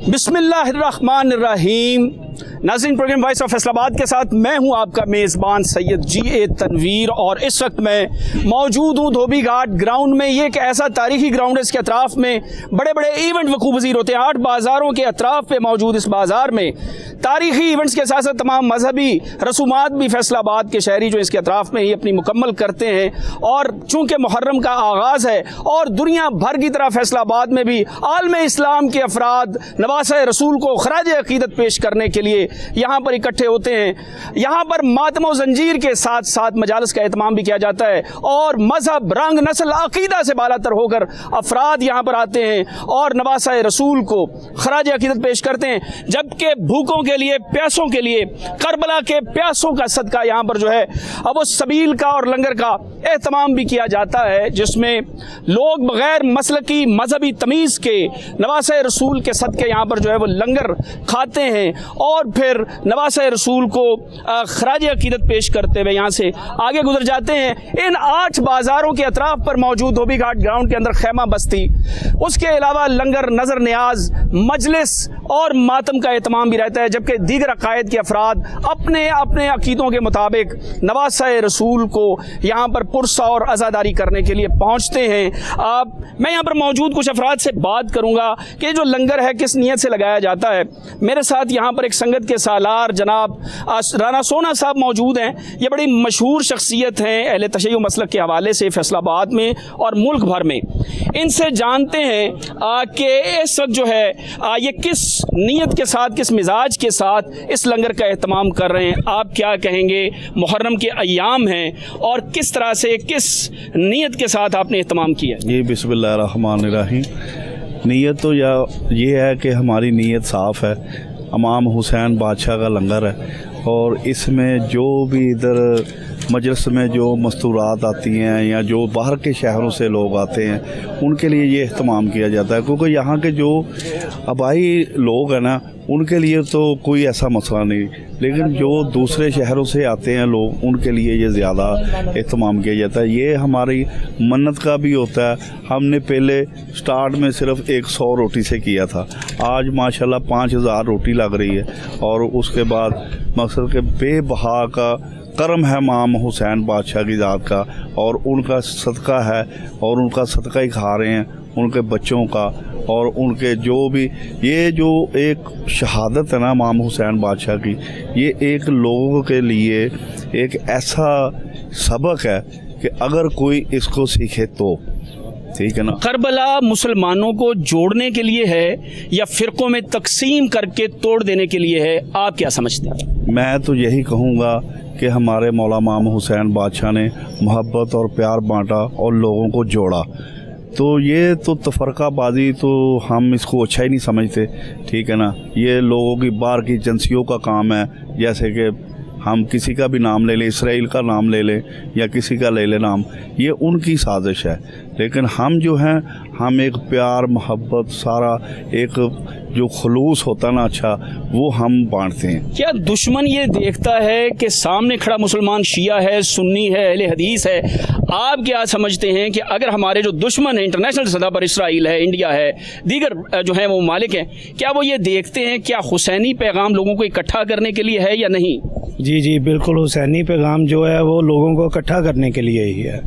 बिस्मिल्लाहिर्रहमानिर्रहीम। नाज़रीन, programme voice of Faisalabad के साथ मैं हूं आपका मेज़बान सैयद जी.ए. तनवीर और इस वक्त मैं मौजूद हूं धोबी घाट ग्राउंड में। ये एक ऐसा तारीखी ग्राउंड है, इसके अतराफ़ में बड़े बड़े इवेंट वकूफ़ पज़ीर होते हैं। 8 बाज़ारों के अतराफ़ पे मौजूद इस बाज़ार में तारीखी इवेंट्स के साथ साथ तमाम मजहबी रसूमात भी फैसलाबाद के शहरी जो इसके अतराफ़ में ही अपनी मुकम्मल करते हैं। और चूँकि मुहर्रम का आगाज़ है और दुनिया भर की तरह फैसलाबाद में भी आलम इस्लाम के अफराद नवासे रसूल को खराज अक़ीदत पेश करने के लिए यहाँ पर इकट्ठे होते हैं। यहाँ पर मातम व जंजीर के साथ साथ मजालिस का एहतमाम भी किया जाता है और मजहब, रंग, नस्ल, अक़ीदा से बालातर होकर अफराद यहाँ पर आते हैं और नवासा रसूल को खराज अक़ीदत पेश करते हैं। जबकि भूखों के लिए, प्यासों के लिए, करबला के प्यासों का सदका यहाँ पर जो है अब वो सबील का और लंगर का एहतमाम भी किया जाता है, जिसमें लोग बग़ैर मसलकी मजहबी तमीज़ के नवासा रसूल के सदके यहाँ पर जो है वो लंगर खाते हैं और फिर नवासा रसूल को खराज अक़ीदत पेश करते हुए यहाँ से आगे गुजर जाते हैं। इन 8 बाज़ारों के अतराफ़ पर मौजूद धोबी घाट ग्राउंड के अंदर खैमा बस्ती, उसके अलावा लंगर, नज़र नियाज, मजलिस और मातम का एहतमाम भी रहता है। जबकि दीगर अक़ायद के अफराद अपने अपने अक़ीदों के मुताबिक नवासा रसूल को यहाँ पर पुरसा और अज़ादारी करने के लिए पहुँचते हैं। मैं यहाँ पर मौजूद कुछ अफराद से बात करूँगा कि जो लंगर है किस नीयत से लगाया जाता है। मेरे साथ यहाँ पर एक संगत के सालार जनाब राना सोना साहब मौजूद हैं। ये बड़ी मशहूर शख्सियत हैं अहले तशय्युअ मसलक के हवाले से फैसलाबाद में और मुल्क भर में। इनसे जानते हैं कि इस वक्त जो है ये किस नीयत के साथ, किस मिजाज के साथ इस लंगर का एहतमाम कर रहे हैं। आप क्या कहेंगे? मुहर्रम के अय्याम हैं और किस तरह से, किस नीयत के साथ आपने एहतमाम किया? ये बिस्मिल्लाहिर्रहमानिर्रहीम। नीयत तो ये है कि हमारी नीयत साफ़ है। इमाम हुसैन बादशाह का लंगर है और इसमें जो भी इधर मजलिस में जो मस्तूरात आती हैं या जो बाहर के शहरों से लोग आते हैं उनके लिए ये इहतमाम किया जाता है, क्योंकि यहाँ के जो आबाई लोग हैं ना उनके लिए तो कोई ऐसा मसला नहीं, लेकिन जो दूसरे शहरों से आते हैं लोग उनके लिए ये ज़्यादा इहतमाम किया जाता है। ये हमारी मन्नत का भी होता है। हमने पहले स्टार्ट में सिर्फ 100 रोटी से किया था, आज माशाल्लाह 5000 रोटी लग रही है। और उसके बाद मकसद के बेबहा का करम है इमाम हुसैन बादशाह की ज़ात का और उनका सदका है और उनका सदका ही खा रहे हैं, उनके बच्चों का और उनके जो भी ये जो एक शहादत है ना इमाम हुसैन बादशाह की, ये एक लोगों के लिए एक ऐसा सबक है कि अगर कोई इसको सीखे तो ठीक है ना। करबला मुसलमानों को जोड़ने के लिए है या फ़िरक़ों में तकसीम करके तोड़ देने के लिए है? आप क्या समझते हैं? मैं तो यही कहूँगा कि हमारे मौला इमाम हुसैन बादशाह ने मोहब्बत और प्यार बांटा और लोगों को जोड़ा। तो ये तो तफरकाबाजी तो हम इसको अच्छा ही नहीं समझते, ठीक है ना। ये लोगों की बाहर की एजेंसियों का काम है, जैसे कि हम किसी का भी नाम ले लें, इसराइल का नाम ले लें या किसी का ले लें नाम, ये उनकी साजिश है। लेकिन हम जो हैं, हम एक प्यार, मोहब्बत, सारा एक जो खुलूस होता ना अच्छा, वो हम बांटते हैं। क्या दुश्मन ये देखता है कि सामने खड़ा मुसलमान शिया है, सुन्नी है, अहले हदीस है? आप क्या समझते हैं कि अगर हमारे जो दुश्मन हैं इंटरनेशनल सतह पर, इसराइल है, इंडिया है, दीगर जो है वो मालिक हैं, क्या वो ये देखते हैं क्या हुसैनी पैगाम लोगों को इकट्ठा करने के लिए है या नहीं? जी बिल्कुल, हुसैनी पैगाम जो है वो लोगों को इकट्ठा करने के लिए ही है।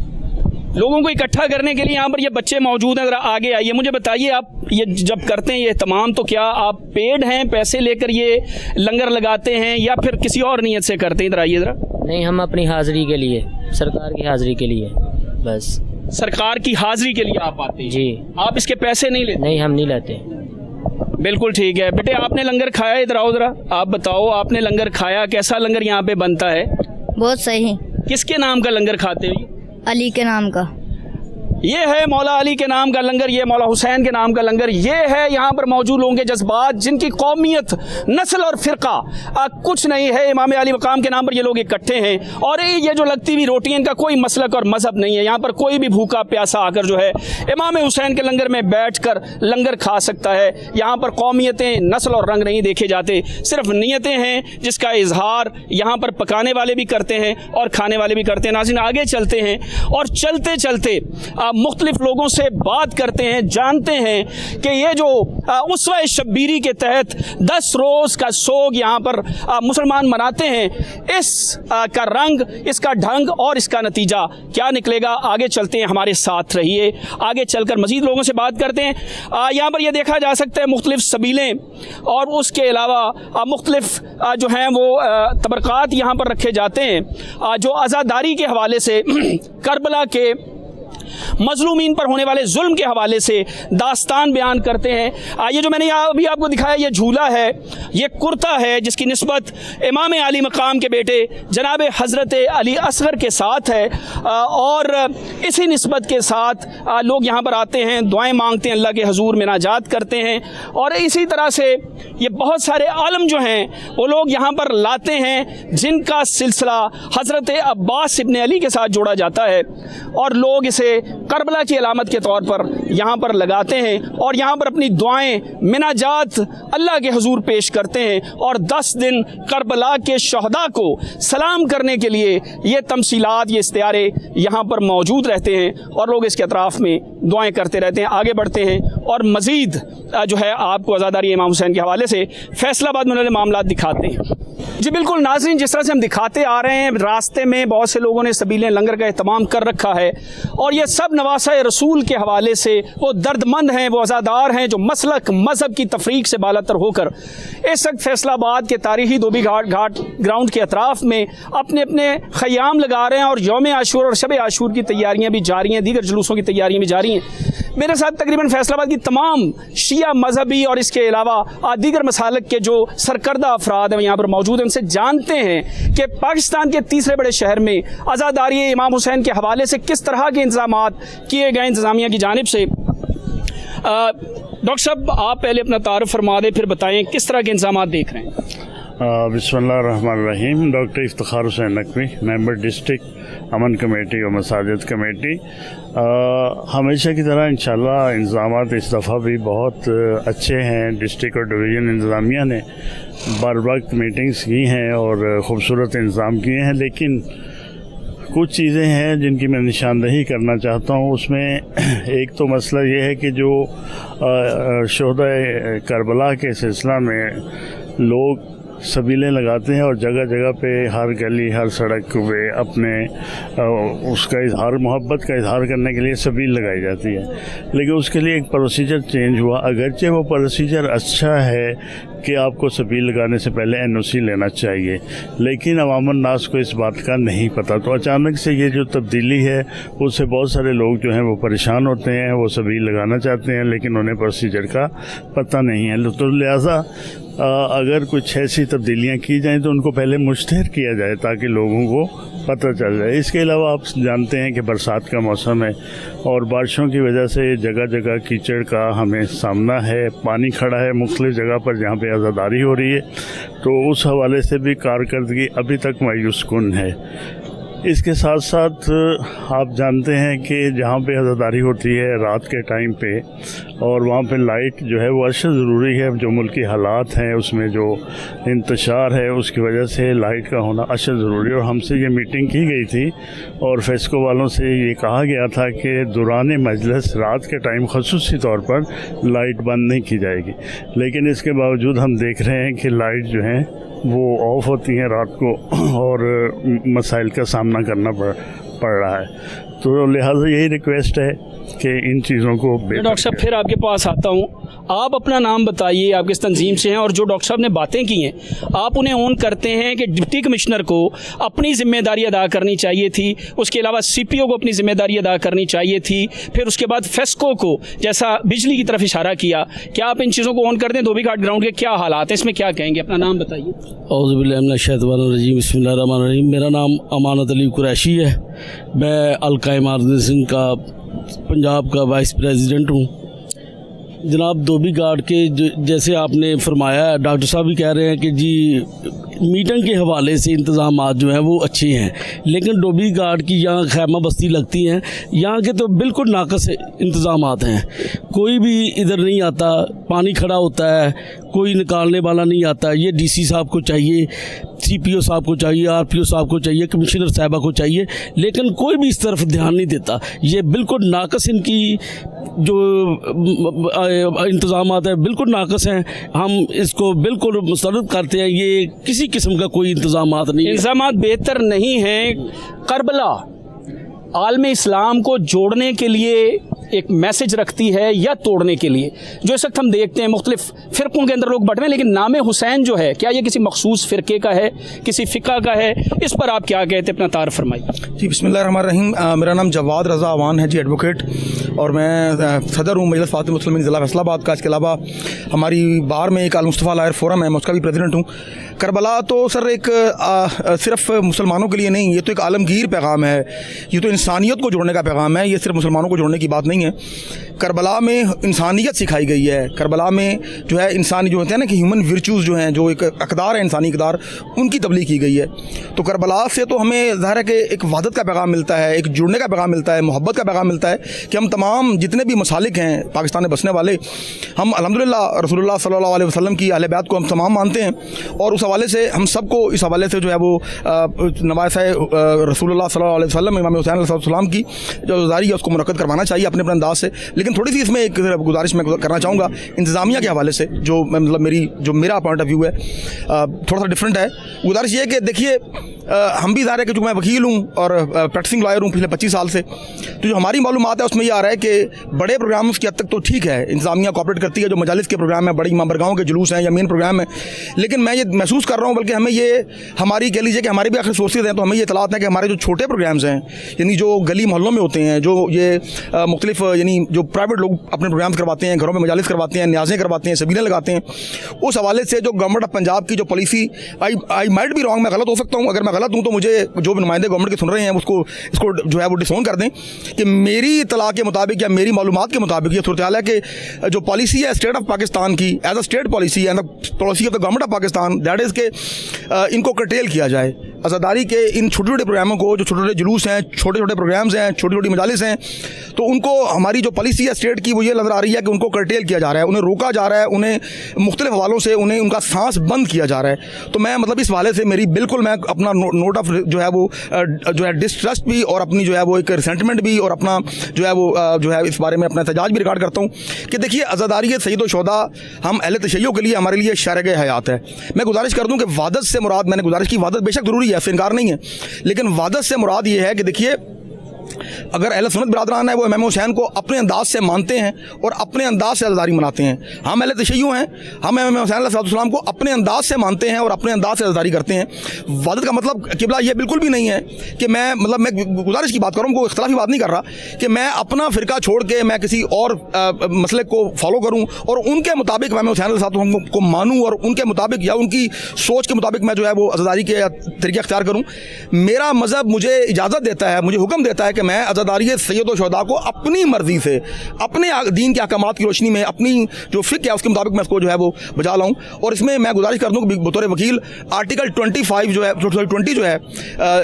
लोगों को इकट्ठा करने के लिए यहाँ पर ये बच्चे मौजूद हैं, ज़रा आगे आइए। मुझे बताइए, आप ये जब करते हैं ये तमाम, तो क्या आप पेड हैं, पैसे लेकर ये लंगर लगाते हैं या फिर किसी और नीयत से करते हैं? इधर आइए ज़रा। नहीं, हम अपनी हाज़िरी के लिए, सरकार की हाज़िरी के लिए बस। सरकार की हाज़िरी के लिए आप आते हैं? जी। आप इसके पैसे नहीं लेते? नहीं, हम नहीं लेते। बिल्कुल ठीक है। बेटे, आपने लंगर खाया? इधर आओ ज़रा, आप बताओ, आपने लंगर खाया, कैसा लंगर यहाँ पे बनता है? बहुत सही। किसके नाम का लंगर खाते हो? अली के नाम का। ये है मौला अली के नाम का लंगर, ये मौला हुसैन के नाम का लंगर, ये है यहाँ पर मौजूद लोगों के जज्बात, जिनकी कौमियत, नस्ल और फ़िरका कुछ नहीं है। इमाम अली मकाम के नाम पर ये लोग इकट्ठे हैं और ये जो लगती हुई रोटी है, इनका कोई मसलक और मजहब नहीं है। यहाँ पर कोई भी भूखा प्यासा आकर जो है इमाम हुसैन के लंगर में बैठ कर लंगर खा सकता है। यहाँ पर कौमियतें, नस्ल और रंग नहीं देखे जाते, सिर्फ नीयतें हैं जिसका इजहार यहाँ पर पकाने वाले भी करते हैं और खाने वाले भी करते हैं। नाज़रीन, आगे चलते हैं और चलते चलते मुख्तलिफ लोगों से बात करते हैं, जानते हैं कि ये जो उसवा शब्बीरी के तहत 10 रोज़ का सोग यहाँ पर मुसलमान मनाते हैं, इस का रंग, इसका ढंग और इसका नतीजा क्या निकलेगा, आगे चलते हैं, हमारे साथ रहिए, आगे चलकर मज़ीद लोगों से बात करते हैं। यहाँ पर यह देखा जा सकता है मुख्तलिफ सबीलें और उसके अलावा मुख्तलिफ जो हैं वो तबरक़ात यहाँ पर रखे जाते हैं जो आज़ादारी के हवाले से, करबला के मजलूमीन पर होने वाले जुल्म के हवाले से दास्तान बयान करते हैं। ये जो मैंने अभी आपको दिखाया, ये झूला है, ये कुर्ता है जिसकी निस्बत इमाम अली मकाम के बेटे जनाब हज़रत अली असगर के साथ है और इसी निस्बत के साथ लोग यहाँ पर आते हैं, दुआएं मांगते हैं, अल्लाह के हजूर मिनाजात करते हैं और इसी तरह से ये बहुत सारे आलम जो हैं वो लोग यहाँ पर लाते हैं जिनका सिलसिला हज़रत अब्बास इब्न अली के साथ जोड़ा जाता है और लोग इसे करबला की अलामत के तौर पर यहाँ पर लगाते हैं और यहाँ पर अपनी दुआएं मिनाजात अल्लाह के हुजूर पेश करते हैं और 10 दिन करबला के शहदा को सलाम करने के लिए ये तमसीलात, ये इस्तियारे यहाँ पर मौजूद रहते हैं और लोग इसके अतराफ़ में दुआएं करते रहते हैं। आगे बढ़ते हैं और मज़ीद जो है आपको आज़ादारी इमाम हुसैन के हवाले से फैसलाबाद में मामला दिखाते हैं। जी बिल्कुल नाज़रीन, जिस तरह से हम दिखाते आ रहे हैं, रास्ते में बहुत से लोगों ने सबीलें लंगर का एहतमाम कर रखा है और ये सब नवासा रसूल के हवाले से वो दर्दमंद हैं, वो आज़ादार हैं जो मसलक मज़हब की तफरीक से बालातर होकर इस वक्त फैसलाबाद के तारीखी धोबी घाट ग्राउंड के अतराफ़ में अपने अपने ख़याम लगा रहे हैं और यौम आशूर और शब आशूर की तैयारियाँ भी जारी हैं, दीगर जुलूसों की तैयारियाँ भी जारी हैं। मेरे साथ तकरीबन फैसलाबाद की तमाम शिया मजहबी और इसके अलावा दीगर मसालक के जो सरकर्दा अफराद हैं यहाँ पर मौजूद हैं, उनसे जानते हैं कि पाकिस्तान के तीसरे बड़े शहर में आज़ादारी इमाम हुसैन के हवाले से किस तरह के इंतज़ामात किए गए इंतज़ामिया की जानिब से। डॉक्टर साहब, आप पहले अपना तारुफ फरमा दें, फिर बताएं किस तरह के इंतज़ामात देख रहे हैं। बिस्मिल्लाहिर्रहमानिर्रहीम। Doctor Iftikhar Hussain Naqvi, member district अमन कमेटी और मसाजिद कमेटी। हमेशा की तरह इंशाल्लाह इंतज़ामात इस दफ़ा भी बहुत अच्छे हैं। डिस्ट्रिक्ट और डिवीज़न इंतज़ामिया ने बर वक्त मीटिंग्स की हैं और ख़ूबसूरत इंतज़ाम किए हैं, लेकिन कुछ चीज़ें हैं जिनकी मैं निशानदही करना चाहता हूँ। उसमें एक तो मसला ये है कि जो शोहदा करबला के सिलसिला में लोग सबीलें लगाते हैं और जगह जगह पे हर गली हर सड़क पे अपने उसका इजहार, मोहब्बत का इजहार करने के लिए सबील लगाई जाती है, लेकिन उसके लिए एक प्रोसीजर चेंज हुआ। अगरचे वो प्रोसीजर अच्छा है कि आपको सबील लगाने से पहले NOC लेना चाहिए, लेकिन अवामन नास को इस बात का नहीं पता। तो अचानक से ये जो तब्दीली है उससे बहुत सारे लोग जो हैं वो परेशान होते हैं, वो सबील लगाना चाहते हैं लेकिन उन्हें प्रोसीजर का पता नहीं है। तो लिहाजा अगर कुछ ऐसी तब्दीलियां की जाएं तो उनको पहले मुश्तहर किया जाए ताकि लोगों को पता चल जाए। इसके अलावा आप जानते हैं कि बरसात का मौसम है और बारिशों की वजह से जगह जगह कीचड़ का हमें सामना है, पानी खड़ा है मुख्तलिफ जगह पर जहाँ पे आज़ादारी हो रही है, तो उस हवाले से भी कारकर्दगी अभी तक मायूस कुन है। इसके साथ साथ आप जानते हैं कि जहाँ पे आज़ादारी होती है रात के टाइम पे और वहाँ पे लाइट जो है वो अशद ज़रूरी है। जो मुल्की हालात हैं उसमें जो इंतशार है उसकी वजह से लाइट का होना अशद ज़रूरी है। और हमसे ये मीटिंग की गई थी और फेस्को वालों से ये कहा गया था कि दौरान मजलिस रात के टाइम ख़ुसूसी तौर पर लाइट बंद नहीं की जाएगी, लेकिन इसके बावजूद हम देख रहे हैं कि लाइट जो है वो ऑफ होती हैं रात को और मसाइल का सामना करना पड़ रहा है। तो लिहाजा यही रिक्वेस्ट है कि इन चीज़ों को। डॉक्टर साहब फिर आपके पास आता हूँ, आप अपना नाम बताइए, आप किस तंजीम से हैं और जो डॉक्टर साहब ने बातें की हैं आप उन्हें ऑन करते हैं कि डिप्टी कमिश्नर को अपनी ज़िम्मेदारी अदा करनी चाहिए थी, उसके अलावा CPO को अपनी ज़िम्मेदारी अदा करनी चाहिए थी, फिर उसके बाद फेस्को को जैसा बिजली की तरफ इशारा किया। क्या आप इन चीज़ों को ऑन कर दें? धोबी घाट ग्राउंड के क्या हालात हैं, इसमें क्या कहेंगे? अपना नाम बताइए। औज़ु बिल्लाहि मिनश शैतानिर रजीम, बिस्मिल्लाहिर रहमानिर रहीम। मेरा नाम अमानत अली कुरैशी है, मैं अलकायम आर्गनाइजेशन का पंजाब का वाइस प्रेसिडेंट हूँ। जनाब धोबी घाट के जैसे आपने फरमाया, डॉक्टर साहब भी कह रहे हैं कि जी मीटिंग के हवाले से इंतज़ाम जो हैं वो अच्छे हैं, लेकिन धोबी घाट की यहाँ खैमा बस्ती लगती हैं, यहाँ के तो बिल्कुल नाकस इंतज़ाम हैं। कोई भी इधर नहीं आता, पानी खड़ा होता है, कोई निकालने वाला नहीं आता। ये डीसी साहब को चाहिए, सीपीओ साहब को चाहिए, आरपीओ साहब को चाहिए, कमिश्नर साहबा को चाहिए, लेकिन कोई भी इस तरफ ध्यान नहीं देता। ये बिल्कुल नाकस इनकी जो इंतज़ाम है बिल्कुल नाकस हैं। हम इसको बिल्कुल मुस्तरद करते हैं। ये किसी किस्म का कोई इंतज़ाम नहीं है। इंतज़ाम बेहतर नहीं हैं। करबला आलम इस्लाम को जोड़ने के लिए एक मैसेज रखती है या तोड़ने के लिए? जो इस वक्त हम देखते हैं मुख्तलिफ फ़िरक़ों के अंदर लोग बट रहे हैं, लेकिन नाम हुसैन जो है, क्या ये किसी मखसूस फ़िरके का है, किसी फ़िक़ा का है? इस पर आप क्या कहते हैं? अपना तारफ़ फरमाइए। जी बिस्मिल्लाहिर्रहमानिर्रहीम। मेरा नाम जवाद रज़ा अवान है जी, एडवोकेट, और मैं सदर हूँ मजलिस फ़ातिमुल मुस्लिमीन ज़िला फैसलाबाद का। इसके अलावा हमारी बार में एक अल मुस्तफ़ा लायर फोरम है, मैं उसका भी प्रेसिडेंट हूँ। करबला तो सर एक सिर्फ मुसलमानों के लिए नहीं, ये तो एक आलमगीर पैगाम है, ये तो इंसानियत को जोड़ने का पैगाम है, ये सिर्फ मुसलमानों को जोड़ने की बात नहीं है। करबला में इंसानियत सिखाई गई है। करबला में जो है इंसानी जो होते हैं ना कि ह्यूमन वर्चूज़ जो हैं, जो एक अक़दार है इंसानी अक़दार, उनकी तबलीग की गई है। तो करबला से तो हमें ज़ाहिर है कि एक वहदत का पैगाम मिलता है, एक जुड़ने का पैगाम मिलता है, मोहब्बत का पैगाम मिलता है कि हम तमाम जितने भी मसालिक हैं पाकिस्तान में बसने वाले, हम अल्हम्दुलिल्लाह रसूलुल्लाह सल्लल्लाहु अलैहि वसल्लम की अहले बैत को हम तमाम मानते हैं। और उस हवाले से हम सबको इस हवाले से जो है वो नवाज़ रसूलुल्लाह सल्लल्लाहु अलैहि वसल्लम इमाम हुसैन अलैहिस्सलाम की जो गुज़ारी है उसको मुनक़्क़द करवाना चाहिए अपने अंदाज से। लेकिन थोड़ी सी इसमें एक गुजारिश मैं करना चाहूँगा इंतज़ामिया के हवाले से, जो मतलब मेरा पॉइंट ऑफ व्यू है थोड़ा सा डिफरेंट है। गुजारिश ये है कि देखिए हम भी ज़ाहिर है कि जो मैं वकील हूँ और प्रैक्टिसिंग लॉयर हूँ पिछले 25 साल से, तो जो हमारी मालूमात है उसमें ये आ रहा है कि बड़े प्रोग्राम की हद तक तो ठीक है, इंतज़ामिया कोऑपरेट करती है, जो मजालिस के प्रोग्राम है, बड़ी इमाम बरगाहों के जुलूस हैं या मेन प्रोग्राम है। लेकिन मैं ये महसूस कर रहा हूँ, बल्कि हमें ये हमारी कह लीजिए कि हमारे भी आखिर सोर्सेज हैं, तो हमें ये इतलात है कि हमारे जो छोटे प्रोग्राम्स हैं, यानी जो गली मोहल्लों में होते हैं, जो ये मुख्तलिफ यानी जो प्राइवेट लोग अपने प्रोग्राम्स करवाते हैं, घरों में मजालिस करवाते हैं, न्याज़ें करवाते हैं, सबीलें लगाते हैं, उस हवाले से जो गवर्नमेंट ऑफ पंजाब की जो policy, I might be wrong, मैं गलत हो सकता हूँ, अगर मैं गलत हूँ तो मुझे जो भी नुमाइंदे गवर्नमेंट के सुन रहे हैं इसको जो है वो डिसोन कर दें कि मेरी इतला के मुताबिक या मेरी मालूमात के मुताबिक ये सूरत हाल है कि जो पॉलिसी है स्टेट ऑफ पाकिस्तान की as a state policy and policy of the government of Pakistan, that is के इनको कर्टेल किया जाए। आज़ादारी के इन छोटे छोटे प्रोग्रामों को, जो छोटे छोटे जुलूस हैं, छोटे छोटे प्रोग्राम्स हैं, छोटी छोटी मजालिस हैं, तो उनको हमारी जो पॉलिसी है स्टेट की वो ये नज़र आ रही है कि उनको कर्टेल किया जा रहा है, उन्हें रोका जा रहा है, उन्हें मुख्तलिफ हवालों से उन्हें उनका सांस बंद किया जा रहा है। तो मैं मतलब इस हवाले से मेरी बिल्कुल मैं अपना नोट ऑफ जो है वो जो है डिस्ट्रस्ट भी और अपनी जो है वो एक रिसेंटमेंट भी और अपना जो है वो जो है इस बारे में अपना एहतजाज भी रिकॉर्ड करता हूँ कि देखिए आज़ादारी सैयद व शुहदा हम अहले तशय्युअ के लिए हमारे लिए शारग हयात है। मैं गुजारिश कर दूँ कि वादत से मुराद, मैंने गुजारिश की, वादत बेशक ज़रूरी है, इससे इनकार नहीं है, लेकिन वादत से मुराद ये है कि देखिए अगर अहले सुन्नत बिरादरान है वो इमाम हुसैन को अपने अंदाज से मानते हैं और अपने अंदाज से आज़ादारी मनाते हैं। हम अहले तशय्युअ हैं, हम इमाम हुसैन अलैहिस्सलाम को अपने अंदाज से मानते हैं और अपने अंदाज से आज़ादारी करते हैं। वादत का मतलब किबला ये बिल्कुल भी नहीं है कि मैं मतलब मैं गुजारिश की बात कर रहा हूँ, कोई इख्तिलाफी बात नहीं कर रहा कि मैं अपना फ़िरका छोड़ के मैं किसी और मसले को फॉलो करूँ और उनके मुताबिक इमाम हुसैन अलैहिस्सलाम को मानूँ और उनके मुताबिक या उनकी सोच के मुताबिक मैं जो है वो आज़ादारी के तरीके अख्तियार करूँ। मेरा मज़हब मुझे इजाज़त देता है, मुझे हुक्म देता है कि मैं आज़ादारी सैयद व शुहदा को अपनी मर्ज़ी से, अपने दीन के अहकामात की रोशनी में, अपनी जो फ़िक़्ह है उसके मुताबिक मैं इसको जो है वो बजा लाऊँ। और इसमें मैं गुजारिश कर दूँ कि बतौर वकील आर्टिकल 25 जो है 20 जो है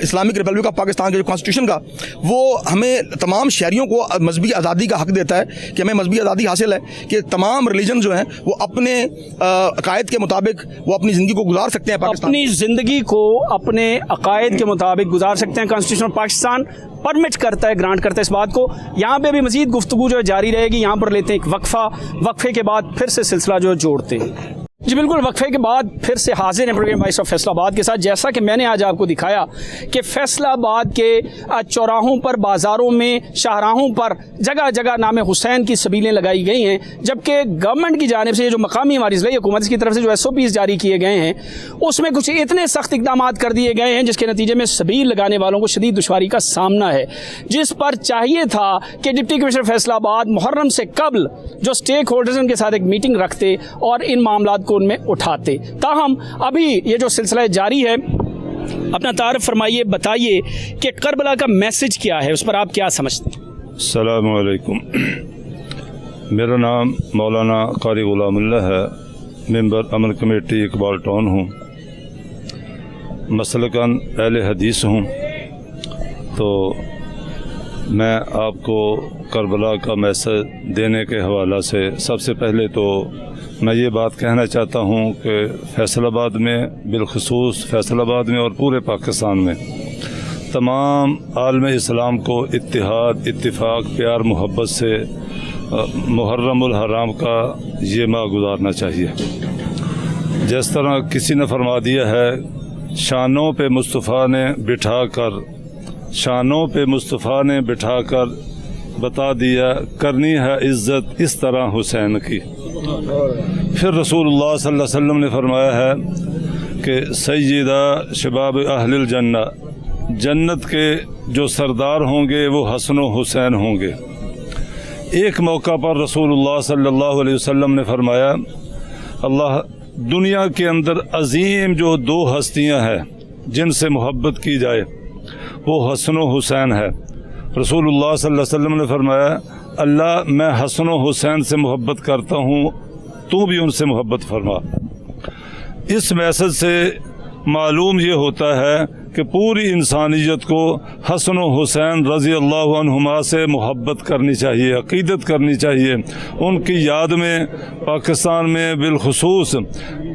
इस्लामिक रिपब्लिक ऑफ पाकिस्तान के जो कॉन्स्टिट्यूशन का, वो हमें तमाम शहरियों को मजहबी आज़ादी का हक़ देता है कि हमें मजहबी आज़ादी हासिल है कि तमाम रिलीजन जो हैं वो अपने अकायद के मुताबिक वो अपनी ज़िंदगी को गुजार सकते हैं, अपनी ज़िंदगी को अपने अकायद के मुताबिक गुजार सकते हैं। कॉन्स्टिट्यूशन ऑफ पाकिस्तान परमिट करता है, ग्रांट करता है इस बात को। यहाँ पे भी मज़ीद गुफ्तगू जो है जारी रहेगी। यहाँ पर लेते हैं एक वक्फ़ा, वक्फ़े के बाद फिर से सिलसिला जो जोड़ते हैं। जी बिल्कुल, वक्फे के बाद फिर से हाजिर हैं प्रोग्राम वॉइस ऑफ फैसलाबाद के साथ। जैसा कि मैंने आज आपको दिखाया कि फैसलाबाद के चौराहों पर, बाज़ारों में, शाहराहों पर जगह जगह नाम हुसैन की सबीलें लगाई गई हैं, जबकि गवर्नमेंट की जानिब से जो मकामी हमारी ज़िला हुकूमत की तरफ से जो SOPs जारी किए गए हैं उसमें कुछ इतने सख्त इक़दाम कर दिए गए हैं जिसके नतीजे में सबील लगाने वालों को शदीद दुश्वारी का सामना है, जिस पर चाहिए था कि डिप्टी कमिश्नर फैसलाबाद मुहर्रम से कबल जो स्टेक होल्डर्स उनके साथ एक मीटिंग रखते और इन मामला को उनमें उठाते। ताहम अभी ये जो सिलसिला जारी है, अपना तारफ़ फरमाइए, बताइए कि करबला का मैसेज क्या है, उस पर आप क्या समझते हैं? अस्सलामु अलैकुम। मेरा नाम मौलाना कारी गुलामुल्लाह है, मेंबर अमन कमेटी इकबाल टाउन हूँ, मसलकन अहले हदीस हूँ। तो मैं आपको करबला का मैसेज देने के हवाला से सबसे पहले तो मैं ये बात कहना चाहता हूँ कि फैसलाबाद में, बिलखुसूस फैसलाबाद में और पूरे पाकिस्तान में तमाम आलम इस्लाम को इत्तिहाद, इत्तिफाक, प्यार, मोहब्बत से मुहर्रमुल हराम का ये माह गुजारना चाहिए। जिस तरह किसी ने फरमा दिया है, शानों पे मुस्तफ़ा ने बिठाकर, शानों पे मुस्तफ़ा ने बिठाकर बता दिया करनी है इज़्ज़त इस तरह हुसैन की। फिर रसूलुल्लाह सल्लल्लाहु अलैहि वसल्लम ने फरमाया है कि सय्यदा शबाब अहलिल जन्ना, जन्नत के जो सरदार होंगे वो हसन व हुसैन होंगे। एक मौका पर रसूलुल्लाह सल्लल्लाहु अलैहि वसल्लम ने फरमाया, अल्लाह दुनिया के अंदर अजीम जो दो हस्तियां हैं जिनसे मोहब्बत की जाए वो हसन व हुसैन है। रसूलुल्लाह सल्लल्लाहु अलैहि वसल्लम ने फरमाया, अल्लाह मैं हसन व हुसैन से मोहब्बत करता हूँ, तू भी उनसे मोहब्बत फरमा। इस मैसेज से मालूम ये होता है कि पूरी इंसानियत को हसन व हुसैन रज़ी अल्लाह अन्हुमा से मोहब्बत करनी चाहिए, अक़ीदत करनी चाहिए। उनकी याद में पाकिस्तान में बिलखुसूस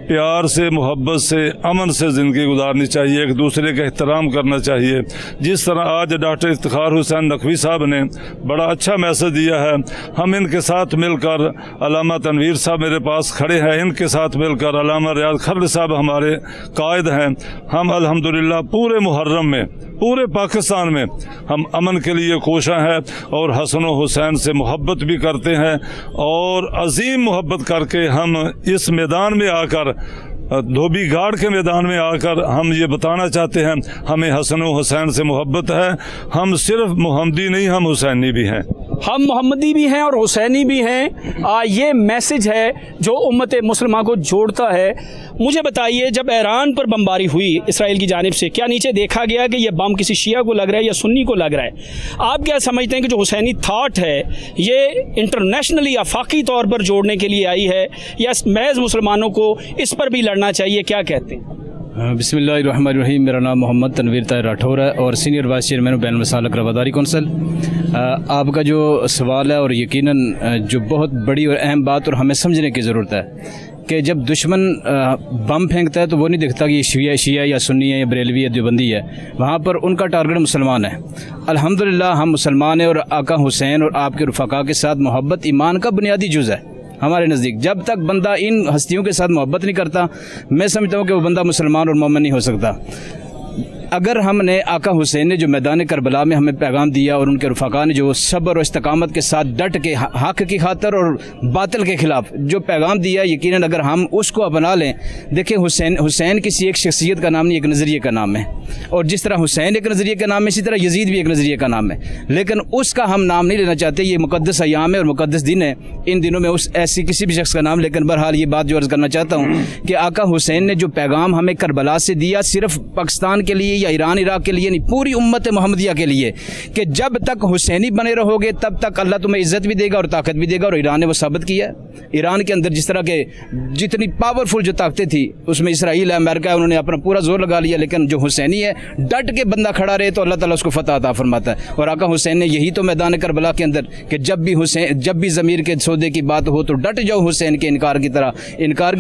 प्यार से, मोहब्बत से, अमन से ज़िंदगी गुजारनी चाहिए, एक दूसरे का एहतराम करना चाहिए। जिस तरह आज डॉक्टर इफ्तिखार हुसैन नकवी साहब ने बड़ा अच्छा मैसेज दिया है, हम इनके साथ मिलकर, अल्लामा तनवीर साहब मेरे पास खड़े हैं, इनके साथ मिलकर अल्लामा रियाज खर्र साहब हमारे कायद हैं, हम अल्हम्दुलिल्लाह पूरे मुहर्रम में, पूरे पाकिस्तान में हम अमन के लिए कोशा हैं और हसन व हुसैन से मोहब्बत भी करते हैं। और अजीम मोहब्बत करके हम इस मैदान में आकर, धोबी घाट के मैदान में आकर हम ये बताना चाहते हैं, हमें हसन व हुसैन से मोहब्बत है। हम सिर्फ मोहम्मदी नहीं, हम हुसैनी भी हैं। हम मोहम्मदी भी हैं और हुसैनी भी हैं। ये मैसेज है जो उम्मत मुसलमान को जोड़ता है। मुझे बताइए, जब ईरान पर बमबारी हुई इसराइल की जानिब से, क्या नीचे देखा गया कि ये बम किसी शिया को लग रहा है या सुन्नी को लग रहा है? आप क्या समझते हैं कि जो हुसैनी थाट है ये इंटरनेशनली आफाकी तौर पर जोड़ने के लिए आई है या महज मुसलमानों को इस पर भी लड़ना चाहिए? क्या कहते हैं? बिस्मिल्लाहिर्रहमानिर्रहीम। मेरा नाम मोहम्मद तनवीर ताहिर राठौर है और सीनियर वाइस चेयरमैन बैन मसालक रवादारी कौंसिल। आपका जो सवाल है और यकीनन जो बहुत बड़ी और अहम बात और हमें समझने की ज़रूरत है कि जब दुश्मन बम फेंकता है तो वो नहीं दिखता कि ये शिया या सुन्नी है या बरेलवी या देवबंदी है, वहाँ पर उनका टारगेट मुसलमान है। अल्हम्दुलिल्लाह हम मुसलमान हैं और आका हुसैन और आपके रफ़ाक़ा के साथ मोहब्बत ईमान का बुनियादी जुज़ है हमारे नज़दीक। जब तक बंदा इन हस्तियों के साथ मोहब्बत नहीं करता, मैं समझता हूँ कि वो बंदा मुसलमान और मोमिन नहीं हो सकता। अगर हमने आका हुसैन ने जो मैदान करबला में हमें पैगाम दिया और उनके रफ़ाक़ा ने जो सब्र और इस्तकामत के साथ डट के हक़ की खातर और बातिल के ख़िलाफ़ जो पैगाम दिया, यकीनन अगर हम उसको अपना लें। देखिए, हुसैन किसी एक शख्सियत का नाम नहीं, एक नज़रिए का नाम है। और जिस तरह हुसैन एक नज़रिए का नाम है, इसी तरह यजीद भी एक नज़रिए का नाम है। लेकिन उसका हम नाम नहीं लेना चाहते। ये मुक़द्दस अयाम है और मुक़द्दस दिन है, इन दिनों में उस ऐसी किसी भी शख्स का नाम। लेकिन बहरहाल ये बात जो अर्ज़ करना चाहता हूँ कि आका हुसैन ने जो पैगाम हमें करबला से दिया, सिर्फ़ पाकिस्तान के लिए या ईरान इराक़ के लिए नहीं, पूरी उम्मत मोहम्मदिया के लिए, कि जब तक हुसैनी बने रहोगे तब तक अल्लाह तुम्हें इज़्ज़त भी देगा और ताकत भी देगा। और ईरान ने वो साबित किया। ईरान के अंदर जिस तरह के जितनी पावरफुल जो ताकतें थी, उसमें इसराइल है, अमेरिका है, उन्होंने अपना पूरा जोर लगा लिया। लेकिन जो हुसैनी है, डट के बंदा खड़ा रहे तो अल्लाह ताला उसको फतह अता फरमाता है। और आका हुसैन ने यही तो मैदान करबला के अंदर कि जब भी ज़मीर के सौदे की बात हो तो डट जाओ हुसैन के इनकार की